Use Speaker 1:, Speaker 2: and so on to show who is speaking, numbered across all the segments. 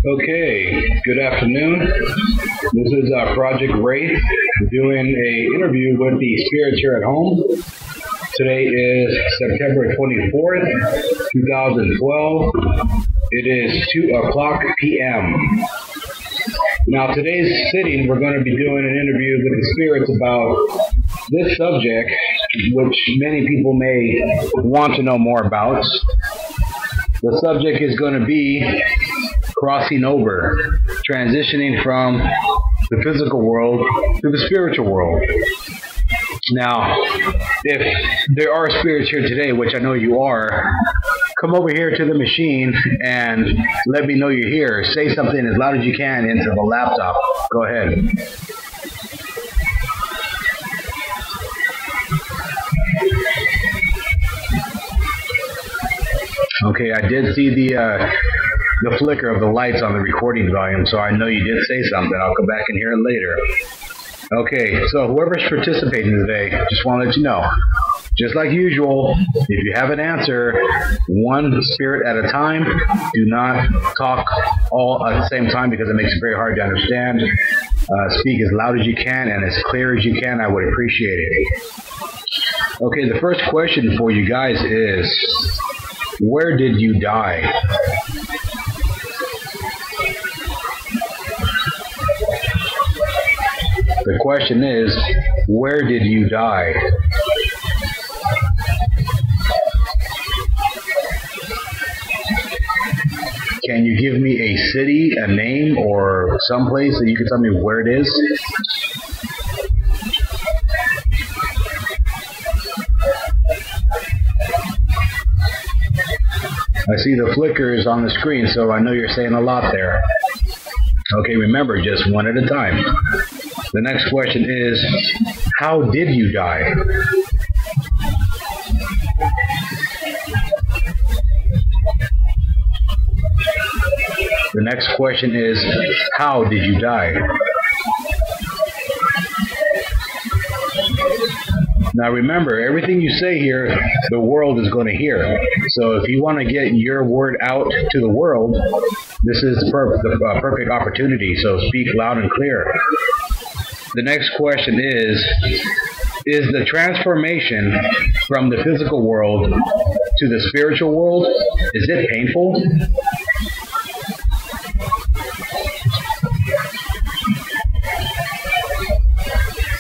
Speaker 1: Okay, good afternoon. This is Project Wraith doing a interview with the spirits here at home. Today is September 24th, 2012. It is 2 o'clock p.m. Now, today's sitting, we're going to be doing an interview with the spirits about this subject, which many people may want to know more about. The subject is going to be crossing over, transitioning from the physical world to the spiritual world. Now, if there are spirits here today, which I know you are, come over here to the machine and let me know you're here. Say something as loud as you can into the laptop. Go ahead. Okay, I did see the flicker of the lights on the recording volume, so I know you did say something. I'll come back and hear it later. Okay, so whoever's participating today, just want to let you know, just like usual, if you have an answer, one spirit at a time. Do not talk all at the same time because it makes it very hard to understand. Speak as loud as you can and as clear as you can. I would appreciate it. Okay, the first question for you guys is, where did you die? The question is, where did you die? Can you give me a city, a name, or someplace that you can tell me where it is? I see the flickers on the screen, so I know you're saying a lot there. Okay, remember, just one at a time. The next question is, how did you die? The next question is, how did you die? Now remember, everything you say here, the world is going to hear. So if you want to get your word out to the world, this is the perfect opportunity. So speak loud and clear. The next question is the transformation from the physical world to the spiritual world, is it painful?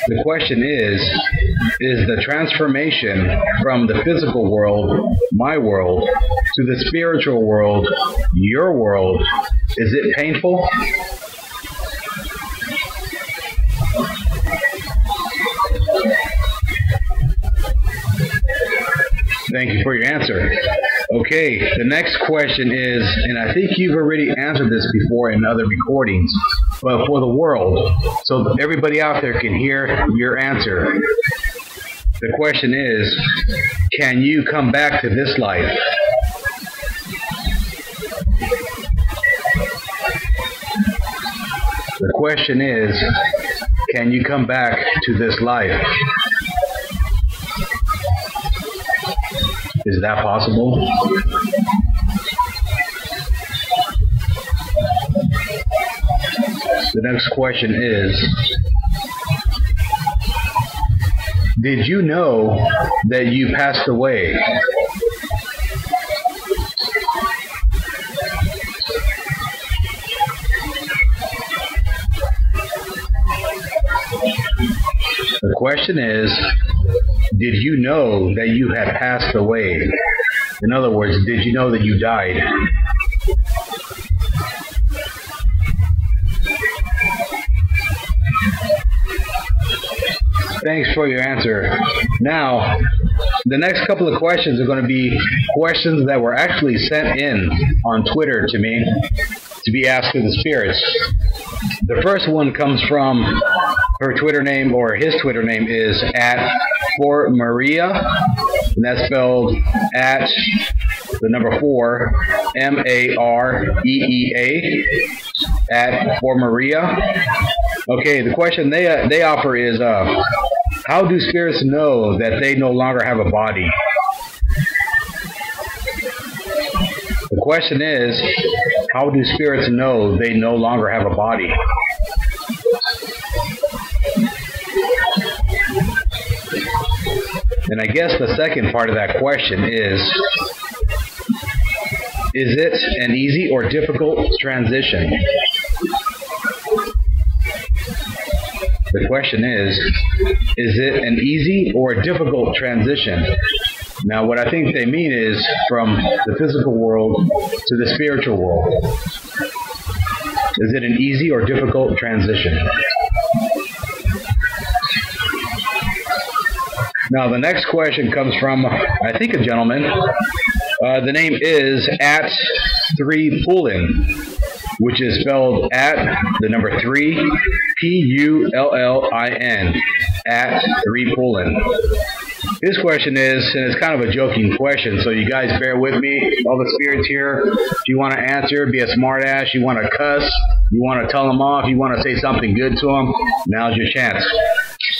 Speaker 1: The question is the transformation from the physical world, my world, to the spiritual world, your world, is it painful? Thank you for your answer. Okay, the next question is, and I think you've already answered this before in other recordings, but for the world, so everybody out there can hear your answer. The question is, can you come back to this life? The question is, can you come back to this life? Is that possible? The next question is, did you know that you passed away? The question is, did you know that you had passed away? In other words, did you know that you died? Thanks for your answer. Now, the next couple of questions are going to be questions that were actually sent in on Twitter to me to be asked to the spirits. The first one comes from her Twitter name, or his Twitter name is @4Maria, and that's spelled at the number 4, MAREEA, @4Maria. Okay, the question they offer is, how do spirits know that they no longer have a body? The question is, how do spirits know they no longer have a body? And I guess the second part of that question is it an easy or difficult transition? The question is it an easy or difficult transition? Now, what I think they mean is from the physical world to the spiritual world. Is it an easy or difficult transition? Now, the next question comes from, I think, a gentleman. The name is @3Pullin, which is spelled @3, Pullin, @3Pullin. His question is, and it's kind of a joking question, so you guys bear with me, all the spirits here. If you want to answer, be a smart ass, you want to cuss, you want to tell them off, you want to say something good to them, now's your chance.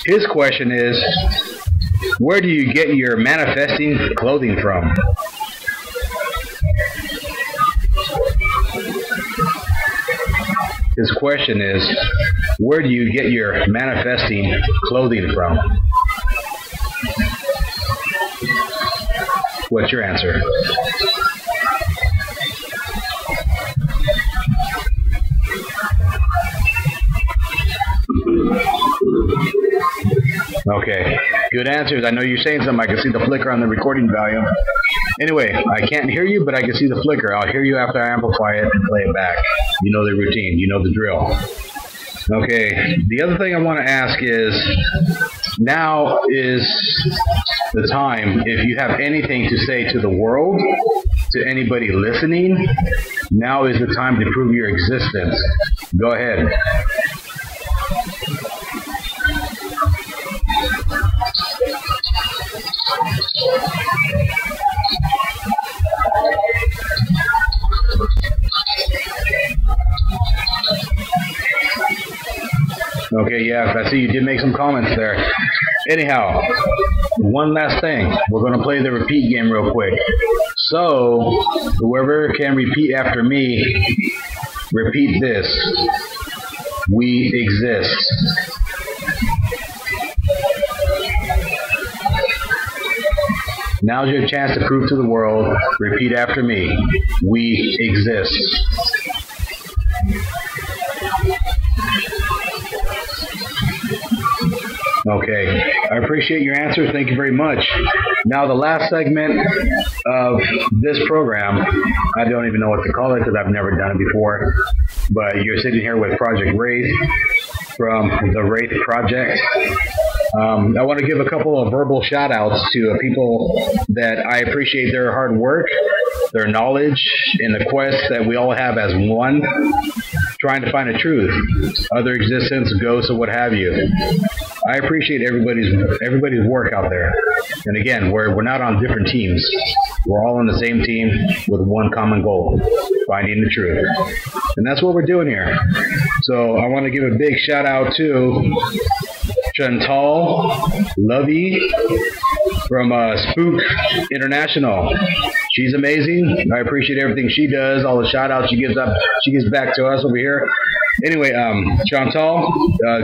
Speaker 1: His question is, where do you get your manifesting clothing from? His question is, where do you get your manifesting clothing from? What's your answer? Okay, good answers. I know you're saying something. I can see the flicker on the recording volume. Anyway, I can't hear you, but I can see the flicker. I'll hear you after I amplify it and play it back. You know the routine. You know the drill. Okay, the other thing I want to ask is, now is the time, if you have anything to say to the world, to anybody listening, now is the time to prove your existence. Go ahead. Okay, yeah, I see you did make some comments there. Anyhow, one last thing. We're going to play the repeat game real quick. So, whoever can repeat after me, repeat this. We exist. Now's your chance to prove to the world. Repeat after me. We exist. Okay, I appreciate your answers. Thank you very much. Now, the last segment of this program, I don't even know what to call it because I've never done it before, but you're sitting here with Project Wraith from the Wraith Project. I want to give a couple of verbal shout-outs to people that I appreciate their hard work, their knowledge, and the quest that we all have as one, trying to find a truth, other existence, ghosts, or what have you. I appreciate everybody's work out there. And again, we're not on different teams. We're all on the same team with one common goal, finding the truth. And that's what we're doing here. So I want to give a big shout out to Chantal Lovey from Spook International. She's amazing. I appreciate everything she does, all the shout outs she gives back to us over here. Anyway, Chantal,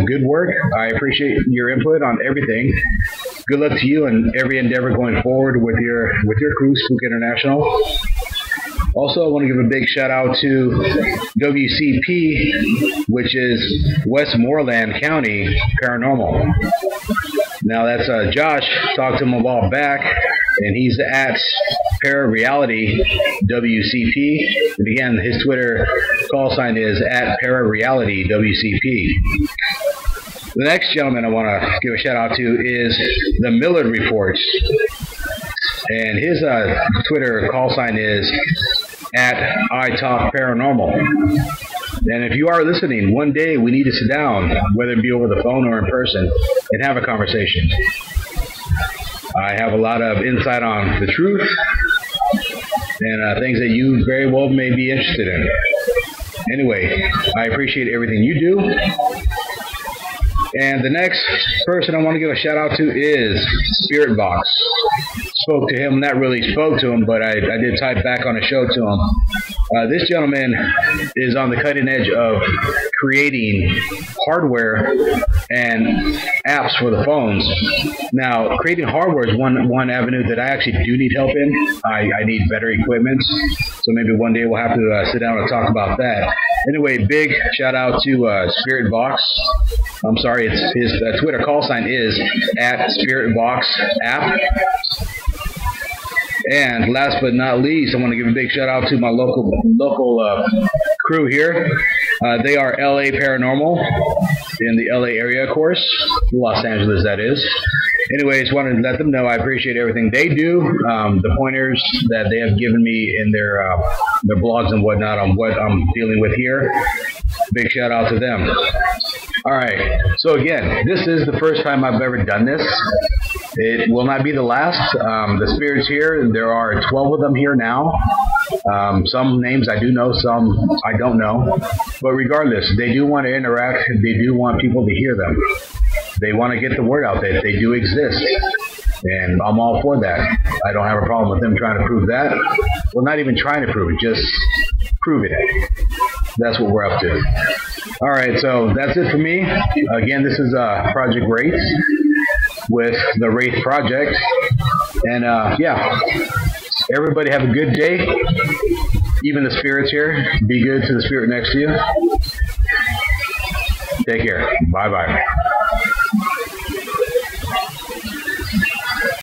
Speaker 1: good work. I appreciate your input on everything. Good luck to you and every endeavor going forward with your crew, Spook International. Also, I want to give a big shout out to WCP, which is Westmoreland County Paranormal. Now, that's Josh. Talked to him a while back, and he's at Parareality WCP. And again, his Twitter call sign is at Parareality WCP. The next gentleman I want to give a shout out to is the Millard Reports. And his Twitter call sign is at iTalkParanormal. And if you are listening, one day we need to sit down, whether it be over the phone or in person, and have a conversation. I have a lot of insight on the truth and things that you very well may be interested in. Anyway, I appreciate everything you do. And the next person I want to give a shout out to is Spirit Box. Spoke to him, not really spoke to him, but I did type back on a show to him. This gentleman is on the cutting edge of creating hardware and apps for the phones. Now, creating hardware is one avenue that I actually do need help in. I need better equipment, so maybe one day we'll have to sit down and talk about that. Anyway, big shout out to Spirit Box. I'm sorry, his Twitter call sign is @SpiritBoxApp. And last but not least, I want to give a big shout out to my local crew here. They are LA Paranormal in the LA area, of course, Los Angeles, that is. Anyways, wanted to let them know I appreciate everything they do, the pointers that they have given me in their blogs and whatnot on what I'm dealing with here. Big shout out to them. All right, so again, this is the first time I've ever done this. It will not be the last. The spirits here, there are 12 of them here now. Some names I do know, some I don't know. But regardless, they do want to interact. They do want people to hear them. They want to get the word out that they do exist. And I'm all for that. I don't have a problem with them trying to prove that. Well, not even trying to prove it, just prove it. That's what we're up to. All right, so that's it for me. Again, this is Project Wraith with the Wraith Project. And yeah, everybody have a good day. Even the spirits here, be good to the spirit next to you. Take care. Bye-bye.